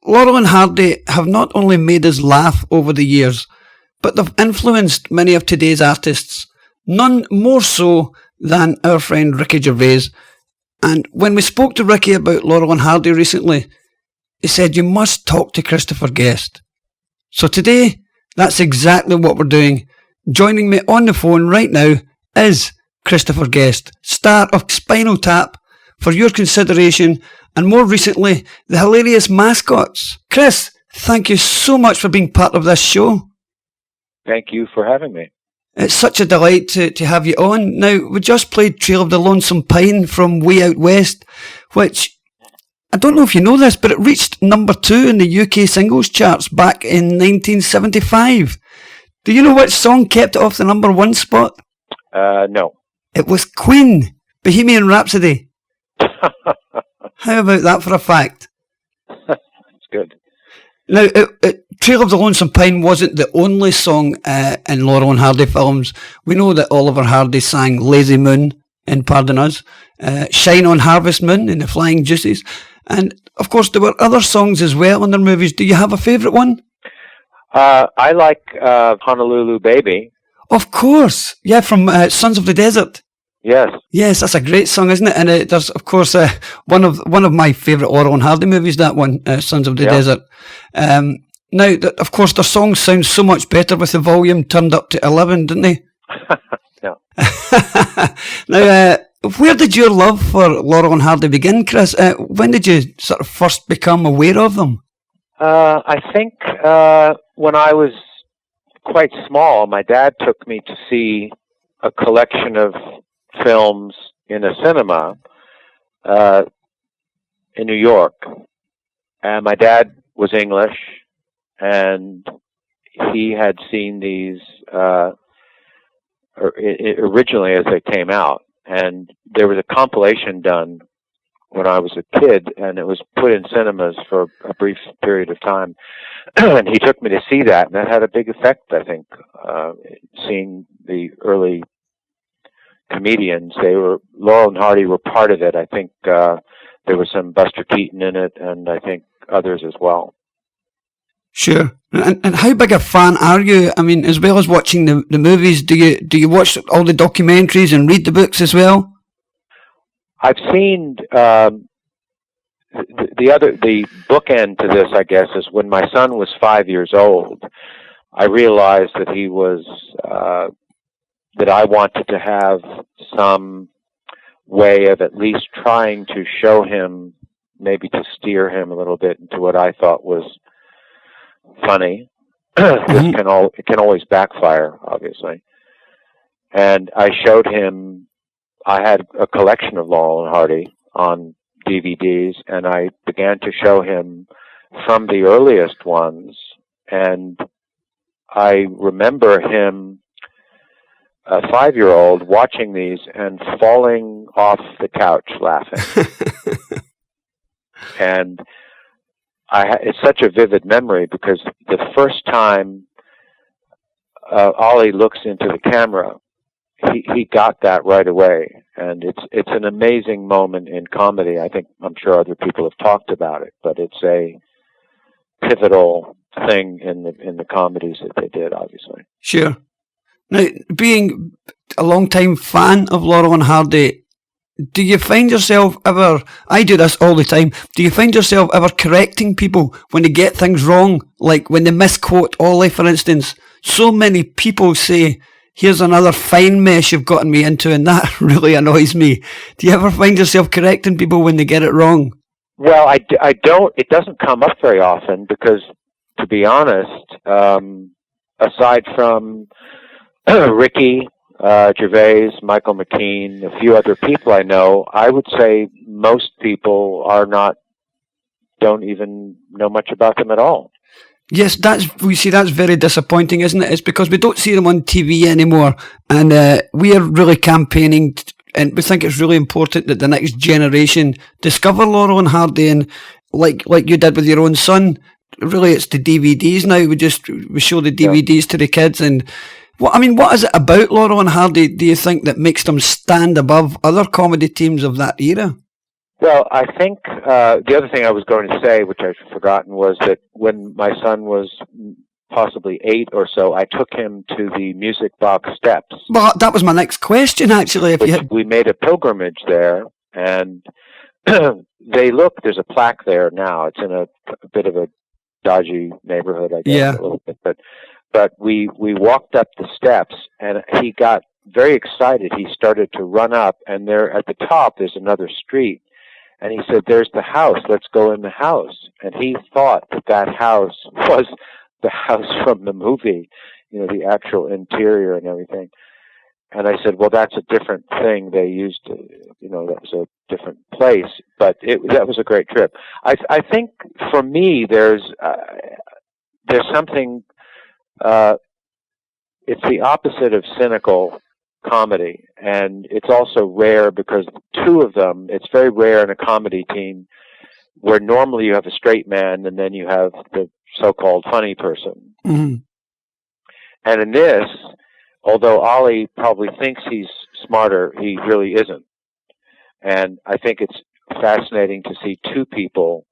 Laurel and Hardy have not only made us laugh over the years, but they've influenced many of today's artists, none more so than our friend Ricky Gervais. And when we spoke to Ricky about Laurel and Hardy recently, he said, you must talk to Christopher Guest. So today, that's exactly what we're doing. Joining me on the phone right now is Christopher Guest, star of Spinal Tap, For Your Consideration, and more recently, the hilarious Mascots. Chris, thank you so much for being part of this show. Thank you for having me. It's such a delight to have you on. Now, we just played Trail of the Lonesome Pine from Way Out West, which, I don't know if you know this, but it reached number 2 in the UK singles charts back in 1975. Do you know which song kept it off the number 1 spot? No. It was Queen, Bohemian Rhapsody. How about that for a fact? That's good. Now, Trail of the Lonesome Pine wasn't the only song in Laurel and Hardy films. We know that Oliver Hardy sang Lazy Moon in Pardon Us, Shine on Harvest Moon in The Flying Deuces, and of course there were other songs as well in their movies. Do you have a favourite one? I like Honolulu Baby. Of course, yeah, from Sons of the Desert. Yes. Yes, that's a great song, isn't it? And there's, of course, one of my favourite Laurel and Hardy movies, that one, Sons of the Desert. Now, of course, their songs sound so much better with the volume turned up to 11, didn't they? Yeah. Now, where did your love for Laurel and Hardy begin, Chris? When did you sort of first become aware of them? I think when I was quite small, my dad took me to see a collection of films in a cinema in New York. And my dad was English, and he had seen these originally as they came out. And there was a compilation done when I was a kid, and it was put in cinemas for a brief period of time. And he took me to see that, and that had a big effect, I think, seeing the early comedians. Laurel and Hardy were part of it. I think there was some Buster Keaton in it, and I think others as well. Sure. And how big a fan are you? I mean, as well as watching the movies, do you watch all the documentaries and read the books as well? I've seen the bookend to this, I guess, is when my son was 5 years old. I realized that he was that I wanted to have some way of at least trying to show him, maybe to steer him a little bit into what I thought was funny. This can always backfire, obviously. And I showed him, I had a collection of Laurel and Hardy on DVDs, and I began to show him from the earliest ones. And I remember him, a 5-year-old, watching these and falling off the couch laughing. And it's such a vivid memory because the first time Ollie looks into the camera, he got that right away. And it's an amazing moment in comedy. I'm sure other people have talked about it, but it's a pivotal thing in the comedies that they did, obviously. Sure. Now, being a long-time fan of Laurel and Hardy, do you find yourself ever, I do this all the time, do you find yourself ever correcting people when they get things wrong? Like when they misquote Ollie, for instance. So many people say, here's another fine mess you've gotten me into, and that really annoys me. Do you ever find yourself correcting people when they get it wrong? Well, I don't, it doesn't come up very often because, to be honest, aside from Ricky Gervais, Michael McKean, a few other people I know, I would say most people don't even know much about them at all. Yes, that's very disappointing, isn't it? It's because we don't see them on TV anymore, and we are really campaigning, and we think it's really important that the next generation discover Laurel and Hardy, and like you did with your own son, really it's the DVDs now. We show the DVDs to the kids, and what is it about Laurel and Hardy, do you think, that makes them stand above other comedy teams of that era? Well, I think the other thing I was going to say, which I've forgotten, was that when my son was possibly 8 or so, I took him to the Music Box Steps. Well, that was my next question, actually. We made a pilgrimage there, and there's a plaque there now. It's in a bit of a dodgy neighborhood, I guess, Yeah. a little bit. But we walked up the steps, and he got very excited. He started to run up, and there at the top there's another street. And he said, "There's the house. Let's go in the house." And he thought that house was the house from the movie, the actual interior and everything. And I said, "Well, that's a different thing. They used to, that was a different place." But that was a great trip. I think for me, there's something. It's the opposite of cynical comedy, and it's also rare because two of them, it's very rare in a comedy team where normally you have a straight man and then you have the so-called funny person. Mm-hmm. And in this, although Ollie probably thinks he's smarter, he really isn't. And I think it's fascinating to see two people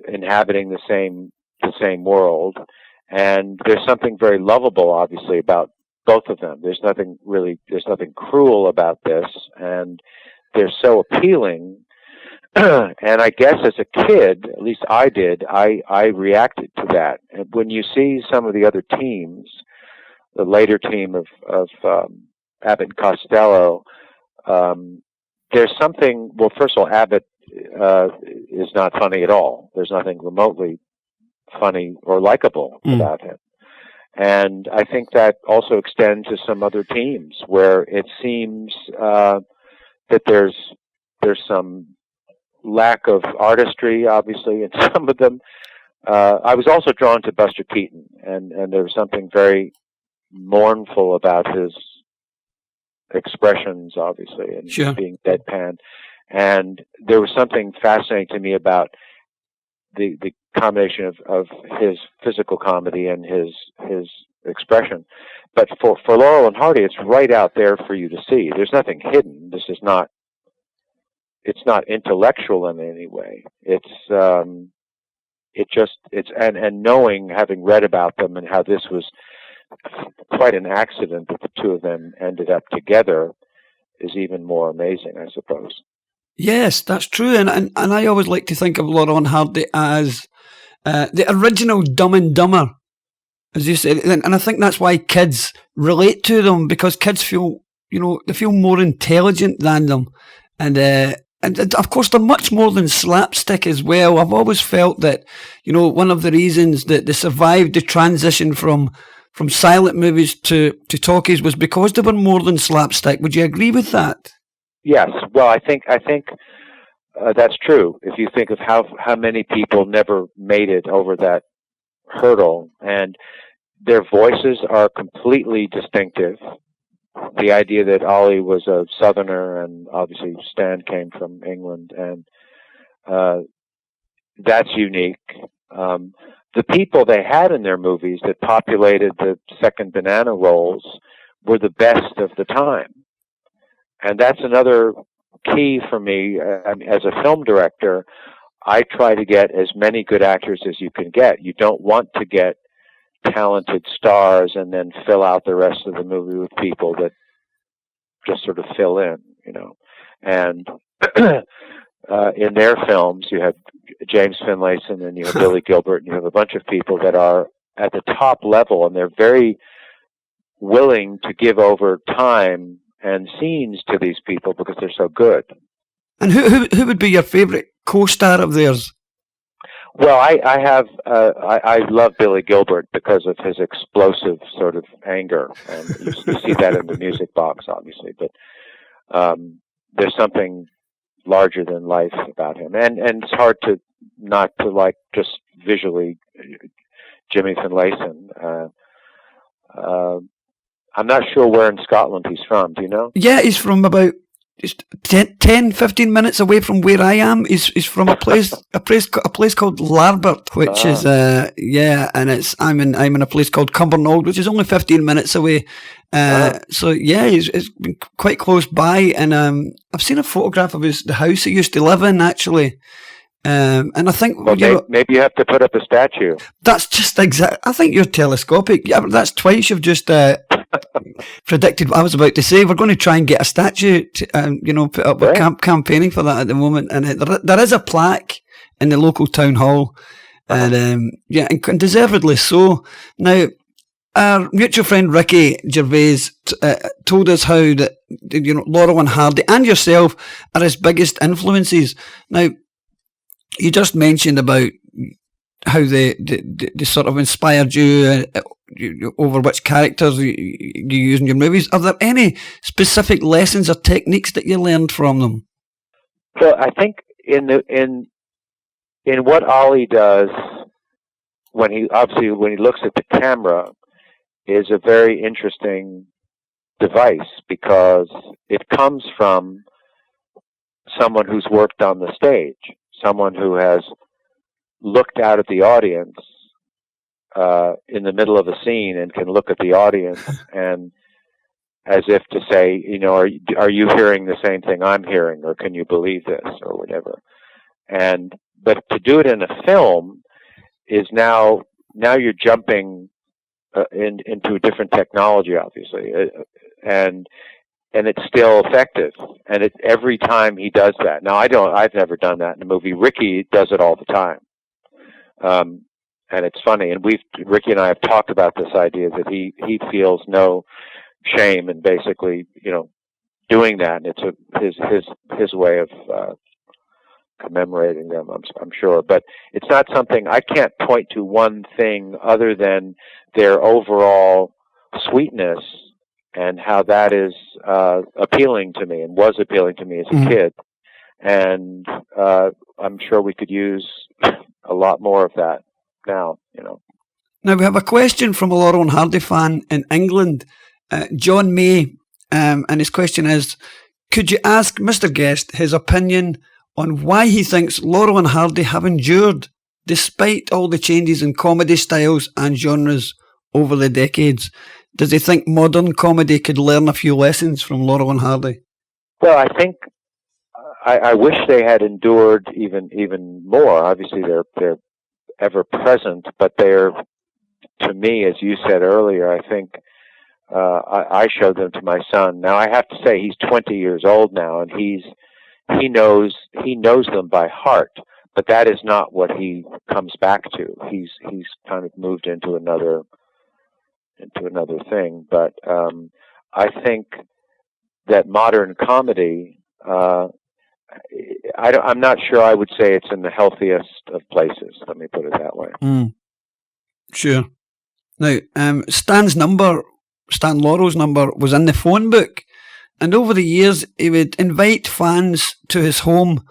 inhabiting the same world, and there's something very lovable, obviously, about both of them. There's nothing cruel about this, and they're so appealing. And I guess as a kid, at least I did, I reacted to that. And when you see some of the other teams, the later team of Abbott and Costello, there's something. Well, first of all, Abbott is not funny at all. There's nothing remotely funny or likable about him. And I think that also extends to some other teams where it seems that there's some lack of artistry, obviously, in some of them. I was also drawn to Buster Keaton, and there was something very mournful about his expressions, obviously, and Sure. being deadpan. And there was something fascinating to me about the combination of his physical comedy and his expression. But for Laurel and Hardy, it's right out there for you to see. There's nothing hidden. It's not intellectual in any way. And knowing, having read about them and how this was quite an accident that the two of them ended up together is even more amazing, I suppose. Yes, that's true. And I always like to think of Laurel and Hardy as the original Dumb and Dumber, as you said. And I think that's why kids relate to them, because kids feel, they feel more intelligent than them. And of course, they're much more than slapstick as well. I've always felt that, one of the reasons that they survived the transition from silent movies to talkies was because they were more than slapstick. Would you agree with that? Yes. Well, I think that's true. If you think of how many people never made it over that hurdle, and their voices are completely distinctive. The idea that Ollie was a Southerner, and obviously Stan came from England, and that's unique. The people they had in their movies that populated the second banana rolls were the best of the time. And that's another key for me. As a film director, I try to get as many good actors as you can get. You don't want to get talented stars and then fill out the rest of the movie with people that just sort of fill in, And in their films, you have James Finlayson and you have Billy Gilbert, and you have a bunch of people that are at the top level, and they're very willing to give over time and scenes to these people because they're so good. And who would be your favourite co-star of theirs? Well, I love Billy Gilbert because of his explosive sort of anger, and you see that in the Music Box, obviously. But there's something larger than life about him, and it's hard to not to like just visually Jimmy Finlayson. I'm not sure where in Scotland he's from. Do you know? Yeah, he's from about 10, 15 minutes away from where I am. He's from a place called Larbert, which is and I'm in a place called Cumbernauld, which is only 15 minutes away. So yeah, it's been quite close by, and I've seen a photograph of the house he used to live in, actually. And I think maybe you have to put up a statue. That's just exact. I think you're telescopic. Yeah, but that's twice you've just predicted what I was about to say. We're going to try and get a statue, put up. We're campaigning for that at the moment, and there is a plaque in the local town hall, and and deservedly so. Now, our mutual friend Ricky Gervais told us how that Laurel and Hardy and yourself are his biggest influences. Now, you just mentioned about how they sort of inspired you over which characters you use in your movies. Are there any specific lessons or techniques that you learned from them? Well, I think in what Ollie does when he looks at the camera is a very interesting device, because it comes from someone who's worked on the stage, someone who has looked out at the audience in the middle of a scene and can look at the audience and as if to say, are you hearing the same thing I'm hearing, or can you believe this, or whatever. But to do it in a film is now you're jumping into a different technology, obviously, and it's still effective. And every time he does that. Now, I've never done that in a movie. Ricky does it all the time. And it's funny. And Ricky and I have talked about this idea that he feels no shame in basically, doing that. And it's his way of commemorating them, I'm sure. But it's not something, I can't point to one thing other than their overall sweetness and how that is appealing to me and was appealing to me as a kid. And I'm sure we could use a lot more of that now, Now we have a question from a Laurel and Hardy fan in England, John May, and his question is, could you ask Mr. Guest his opinion on why he thinks Laurel and Hardy have endured despite all the changes in comedy styles and genres over the decades? Does he think modern comedy could learn a few lessons from Laurel and Hardy? Well, I think I wish they had endured even more. Obviously, they're ever present, but they're, to me, as you said earlier, I think I showed them to my son. Now, I have to say, he's 20 years old now, and he knows them by heart. But that is not what he comes back to. He's kind of moved into another thing. But I think that modern comedy, I'm not sure I would say it's in the healthiest of places. Let me put it that way. Sure. Now, Stan Laurel's number was in the phone book, and over the years he would invite fans to his home,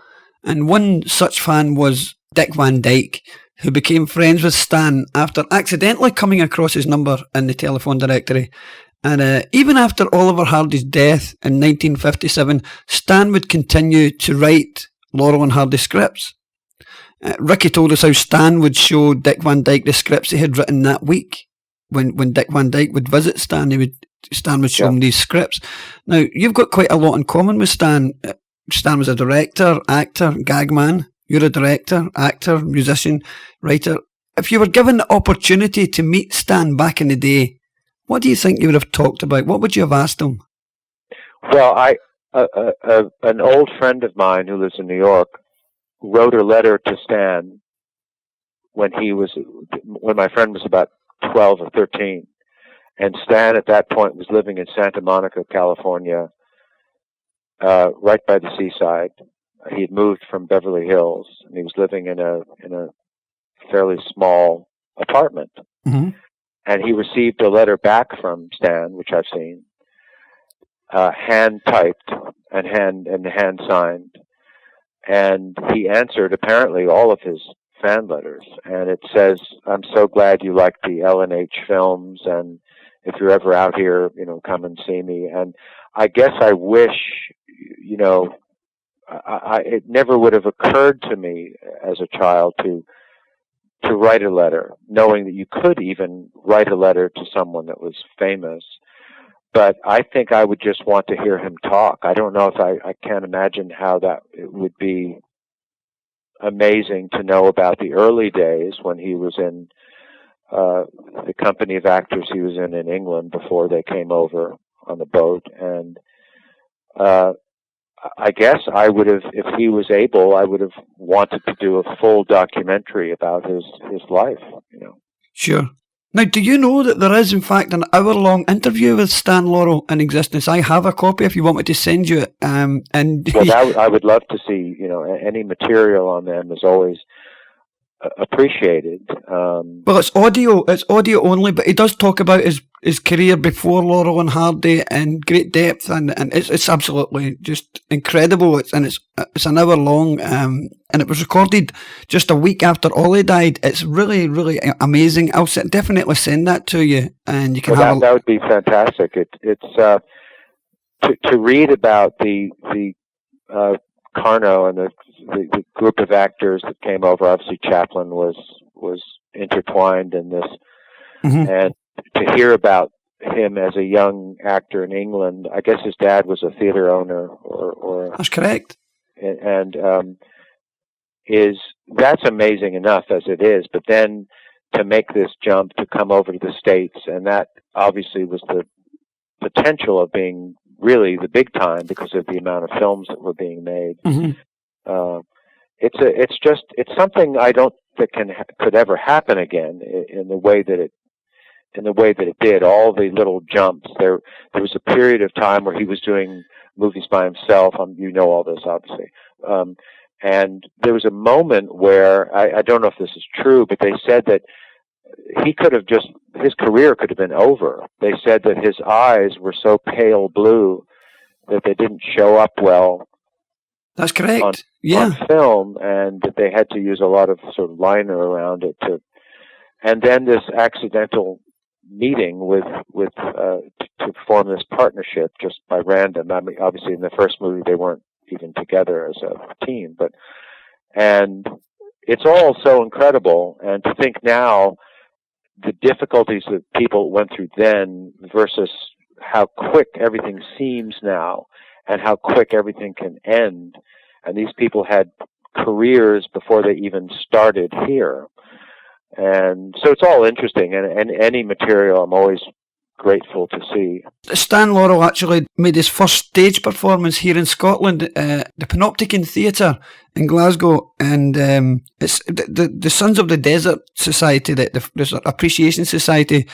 and one such fan was Dick Van Dyke, who became friends with Stan after accidentally coming across his number in the telephone directory. And even after Oliver Hardy's death in 1957, Stan would continue to write Laurel and Hardy scripts. Ricky told us how Stan would show Dick Van Dyke the scripts he had written that week. When Dick Van Dyke would visit Stan, Stan would show him these scripts. Now, you've got quite a lot in common with Stan. Stan was a director, actor, gag man. You're a director, actor, musician, writer. If you were given the opportunity to meet Stan back in the day, what do you think you would have talked about? What would you have asked him? Well, an old friend of mine who lives in New York wrote a letter to Stan when my friend was about 12 or 13. And Stan at that point was living in Santa Monica, California, right by the seaside. He had moved from Beverly Hills, and he was living in a fairly small apartment. Mm-hmm. And he received a letter back from Stan, which I've seen, hand typed and hand signed. And he answered apparently all of his fan letters, and it says, "I'm so glad you like the L&H films, and if you're ever out here, come and see me." And I guess I wish, you know, it never would have occurred to me as a child to write a letter, knowing that you could even write a letter to someone that was famous. But I think I would just want to hear him talk. I don't know if I can't imagine how that it would be amazing to know about the early days when he was in the company of actors he was in England before they came over on the boat. And I guess I would have, if he was able, I would have wanted to do a full documentary about his life, you know. Sure. Now, do you know that there is, in fact, an hour-long interview with Stan Laurel in existence? I have a copy if you want me to send you it. And well, I would love to see, you know, any material on them is always appreciated. Well, it's audio only, but he does talk about his career before Laurel and Hardy in great depth, and it's absolutely just incredible. It's an hour long, and it was recorded just a week after Ollie died. It's really, really amazing. I'll definitely send that to you, and you can have that would be fantastic. It's to read about the Carno and the group of actors that came over. Obviously, Chaplin was intertwined in this, and to hear about him as a young actor in England. I guess his dad was a theater owner, or that's correct. And that's amazing enough as it is. But then to make this jump to come over to the States, and that obviously was the potential of being really the big time because of the amount of films that were being made. It's something I don't think could ever happen again in the way that it did. All the little jumps. There was a period of time where he was doing movies by himself. You know all this, obviously. And there was a moment where I don't know if this is true, but they said that his career could have been over. They said that his eyes were so pale blue that they didn't show up well. That's correct. On film, and that they had to use a lot of sort of liner around it and then this accidental meeting to form this partnership just by random. I mean, obviously in the first movie they weren't even together as a team, and it's all so incredible. And to think now the difficulties that people went through then versus how quick everything seems now and how quick everything can end. And these people had careers before they even started here. And so it's all interesting, and any material I'm always grateful to see. Stan Laurel actually made his first stage performance here in Scotland, the Panopticon Theatre in Glasgow, and it's the Sons of the Desert Society, the Appreciation Society.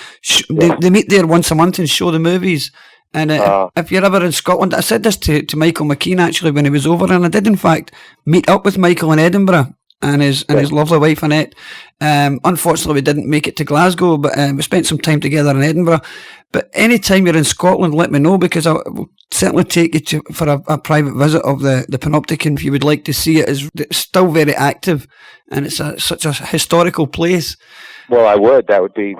They meet there once a month and show the movies. And if you're ever in Scotland, I said this to Michael McKean actually when he was over, and I did in fact meet up with Michael in Edinburgh and his lovely wife Annette. Unfortunately, we didn't make it to Glasgow, but we spent some time together in Edinburgh. But any time you're in Scotland, let me know, because I will certainly take you for a private visit of the Panopticon if you would like to see it. It's still very active, and it's such a historical place. Well, I would. That would be.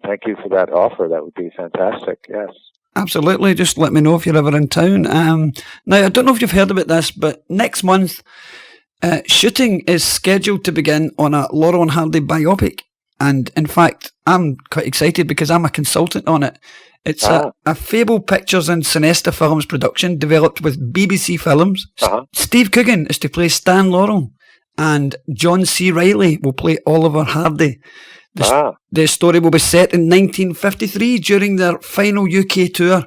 Thank you for that offer. That would be fantastic. Yes. Absolutely. Just let me know if you're ever in town. Now, I don't know if you've heard about this, but next month, shooting is scheduled to begin on a Laurel and Hardy biopic. And in fact, I'm quite excited because I'm a consultant on it. It's a Fable Pictures and Cinesta Films production developed with BBC Films. Steve Coogan is to play Stan Laurel, and John C. Reilly will play Oliver Hardy. The story will be set in 1953 during their final UK tour.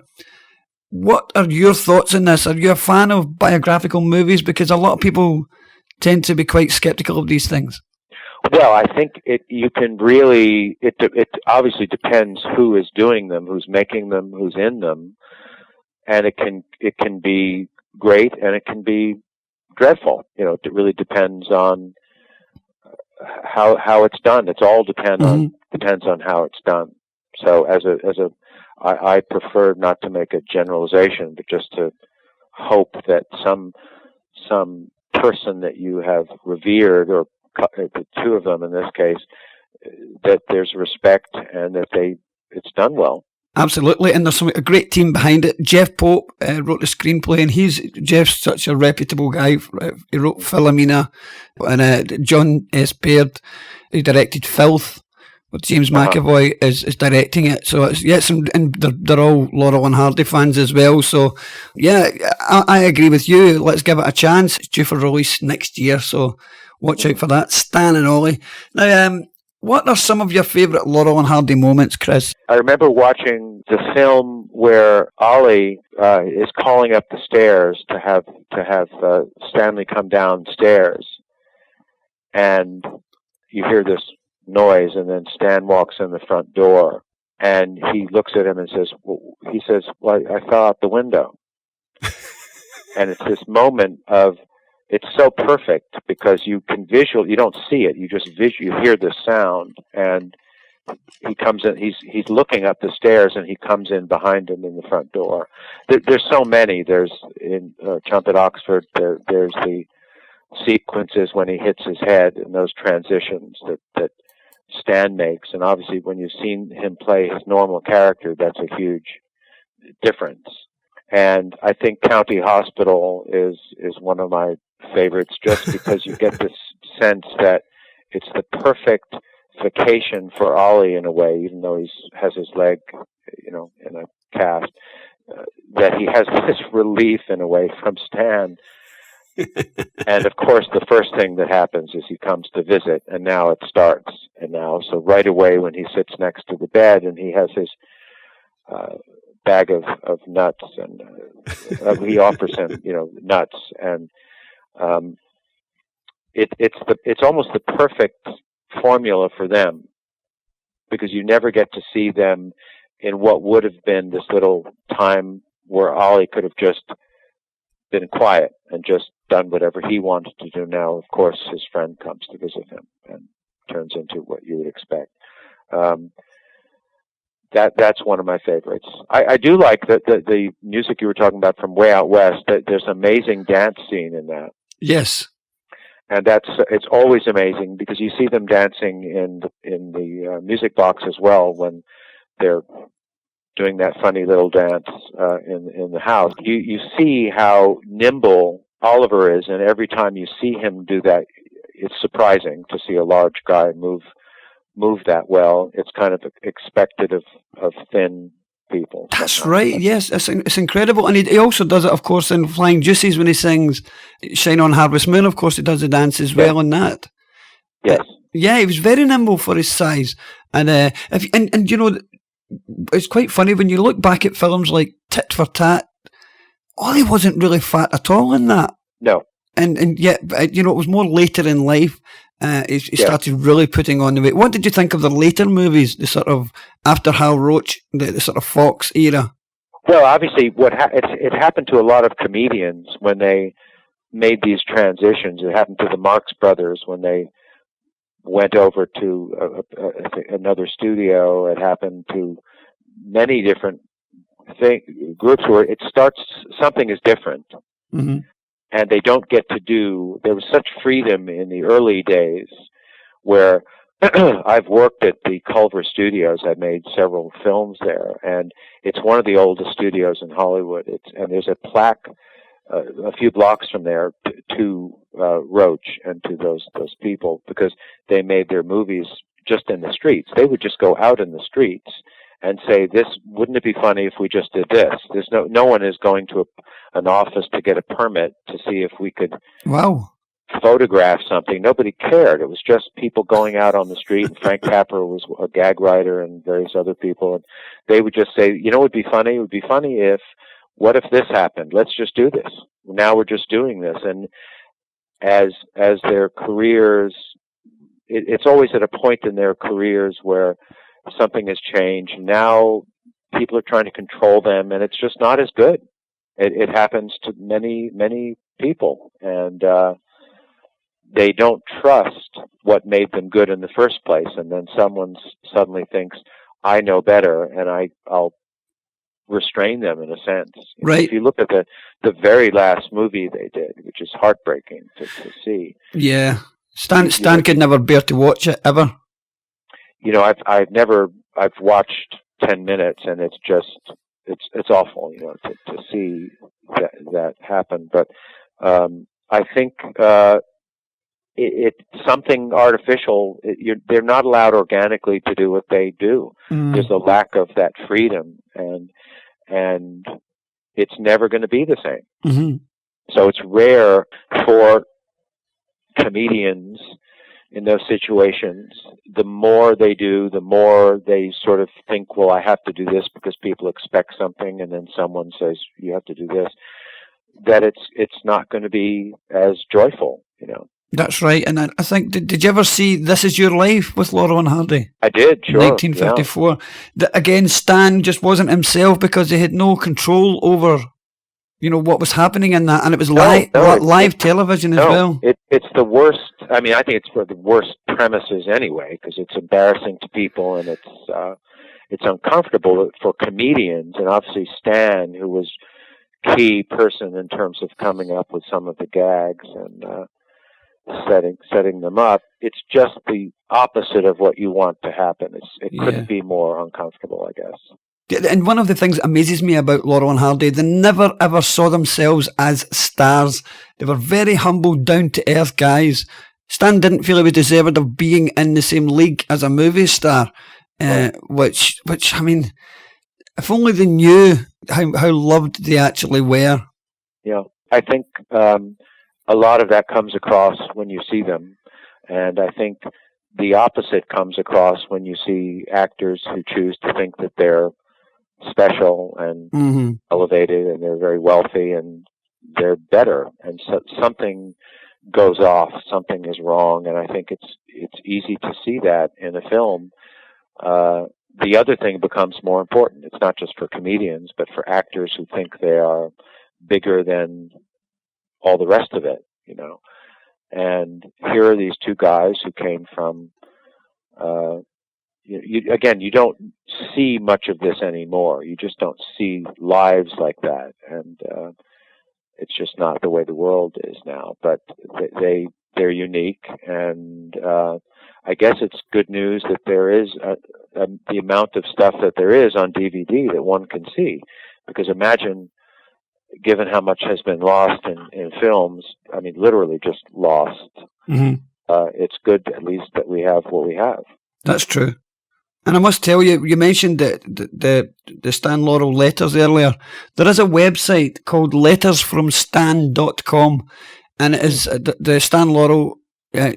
What are your thoughts on this? Are you a fan of biographical movies? Because a lot of people tend to be quite sceptical of these things. Well, I think it obviously depends who is doing them, who's making them, who's in them, and it can be great and it can be dreadful. You know, it really depends on how it's done. It's all depends on how it's done. So I prefer not to make a generalization, but just to hope that some person that you have revered, or the two of them in this case, that there's respect and that it's done well. Absolutely, and there's a great team behind it. Jeff Pope wrote the screenplay, and Jeff's such a reputable guy. He wrote Philomena, and John S. Baird, he directed Filth, with James McAvoy is directing it. So and they're all Laurel and Hardy fans as well. So yeah, I agree with you. Let's give it a chance. It's due for release next year, so watch out for that. Stan and Ollie. Now, what are some of your favourite Laurel and Hardy moments, Chris? I remember watching the film where Ollie is calling up the stairs to have Stanley come downstairs, and you hear this noise, and then Stan walks in the front door, and he looks at him and says, "Well, I fell out the window." And it's this moment of, it's so perfect because you don't see it, you just you hear the sound, and he comes in, he's looking up the stairs, and he comes in behind him in the front door. There's so many. There's in Jump at Oxford, there's the sequences when he hits his head and those transitions that Stan makes, and obviously when you've seen him play his normal character, that's a huge difference. And I think County Hospital is one of my favorites, just because you get this sense that it's the perfect vacation for Ollie in a way, even though he has his leg, in a cast, that he has this relief in a way from Stan. And of course, the first thing that happens is he comes to visit, and now it starts. So right away when he sits next to the bed and he has his bag of nuts, and he offers him, nuts, and it's almost the perfect formula for them, because you never get to see them in what would have been this little time where Ollie could have just been quiet and just done whatever he wanted to do. Now, of course, his friend comes to visit him and turns into what you would expect. That's one of my favorites. I do like the music you were talking about from Way Out West. There's an amazing dance scene in that. Yes. And it's always amazing because you see them dancing in the music box as well when they're doing that funny little dance in the house. You see how nimble Oliver is, and every time you see him do that, it's surprising to see a large guy move that well. It's kind of expected of thin people. That's right. Yes, it's incredible, and he also does it, of course, in Flying Juices when he sings "Shine On Harvest Moon." Of course, he does the dance as well in that. Yes. Yeah, he was very nimble for his size, and it's quite funny when you look back at films like Tit for Tat. Ollie wasn't really fat at all in that. No. And yet, it was more later in life. He started really putting on the weight. What did you think of the later movies, the sort of after Hal Roach, the sort of Fox era? Well, obviously, it happened to a lot of comedians when they made these transitions. It happened to the Marx Brothers when they went over to another studio. It happened to many different groups where it starts, something is different. Mm-hmm. And they don't get to there was such freedom in the early days where I've worked at the Culver Studios. I've made several films there, and it's one of the oldest studios in Hollywood. And there's a plaque a few blocks from there to Roach and to those people, because they made their movies just in the streets. They would just go out in the streets and say, wouldn't it be funny if we just did this? There's no one is going to an office to get a permit to see if we could photograph something. Nobody cared. It was just people going out on the street, and Frank Capra was a gag writer and various other people, and they would just say, what would be funny? It would be funny what if this happened? Let's just do this. Now we're just doing this. And as their careers, it's always at a point in their careers where something has changed. Now people are trying to control them, and it's just not as good. It happens to many, many people, and they don't trust what made them good in the first place. And then someone suddenly thinks, I know better, and I'll restrain them in a sense. Right. If you look at the very last movie they did, which is heartbreaking to see. Yeah. Stan could never bear to watch it ever. I've watched 10 minutes, and it's awful, to see that happen. But I think it's something artificial. They're not allowed organically to do what they do. There's a lack of that freedom, and it's never going to be the same. Mm-hmm. So it's rare for comedians in those situations. The more they do, the more they sort of think, well, I have to do this because people expect something, and then someone says, you have to do this, that it's not going to be as joyful, That's right. And I think, did you ever see This Is Your Life with Laurel and Hardy? I did, sure. 1954. Yeah. Again, Stan just wasn't himself because he had no control over, what was happening in that. And it was live television as well. It's the worst. I mean, I think it's for the worst premises anyway, because it's embarrassing to people, and it's uncomfortable for comedians. And obviously Stan, who was key person in terms of coming up with some of the gags and setting them up. It's just the opposite of what you want to happen. It couldn't be more uncomfortable, I guess. And one of the things that amazes me about Laurel and Hardy, they never ever saw themselves as stars. They were very humble, down-to-earth guys. Stan didn't feel he was deserved of being in the same league as a movie star, which I mean, if only they knew how loved they actually were. Yeah, I think a lot of that comes across when you see them, and I think the opposite comes across when you see actors who choose to think that they're special and elevated, and they're very wealthy, and they're better, and so something goes off, something is wrong, and I think it's easy to see that in a film. The other thing becomes more important. It's not just for comedians, but for actors who think they are bigger than all the rest of it, And here are these two guys who came from, you don't see much of this anymore. You just don't see lives like that. And it's just not the way the world is now. But they're unique. And I guess it's good news that there is the amount of stuff that there is on DVD that one can see. Because imagine, given how much has been lost in films, I mean, literally just lost, it's good at least that we have what we have. That's true. And I must tell you, you mentioned the Stan Laurel letters earlier. There is a website called lettersfromstan.com, and it is the Stan Laurel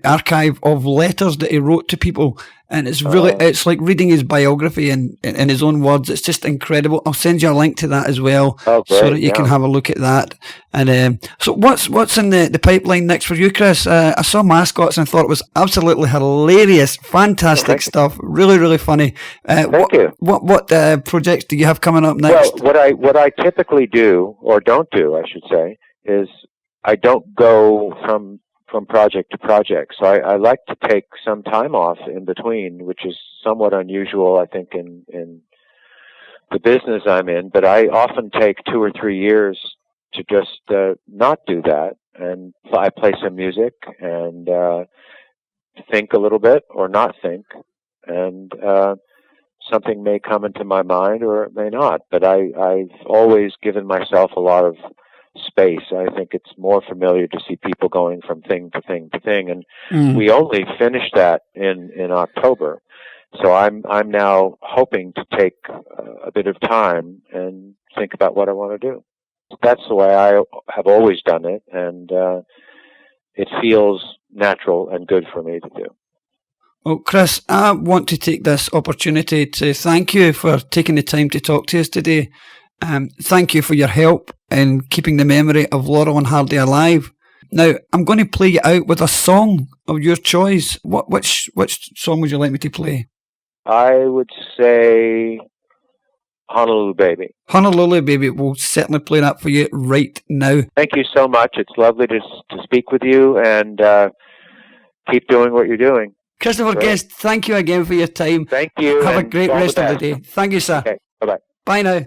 archive of letters that he wrote to people, and it's really it's like reading his biography in his own words. It's just incredible. I'll send you a link to that as well, so that you can have a look at that. And so what's in the pipeline next for you, Chris? I saw Mascots and thought it was absolutely hilarious, fantastic stuff, really, really funny. Thank you. What projects do you have coming up next? Well, what I typically do, or don't do, I should say, is I don't go from project to project. So I like to take some time off in between, which is somewhat unusual, I think, in the business I'm in. But I often take 2 or 3 years to just not do that. And I play some music and think a little bit or not think. And something may come into my mind or it may not. But I've always given myself a lot of space. I think it's more familiar to see people going from thing to thing to thing, and we only finished that in October. So I'm now hoping to take a bit of time and think about what I want to do. That's the way I have always done it, and it feels natural and good for me to do. Well, Chris, I want to take this opportunity to thank you for taking the time to talk to us today. Thank you for your help in keeping the memory of Laurel and Hardy alive. Now, I'm going to play you out with a song of your choice. Which song would you like me to play? I would say Honolulu Baby. Honolulu Baby. We'll certainly play that for you right now. Thank you so much. It's lovely to speak with you, and keep doing what you're doing. Christopher Guest, thank you again for your time. Thank you. Have a great rest of the day. Thank you, sir. Okay, bye-bye. Bye now.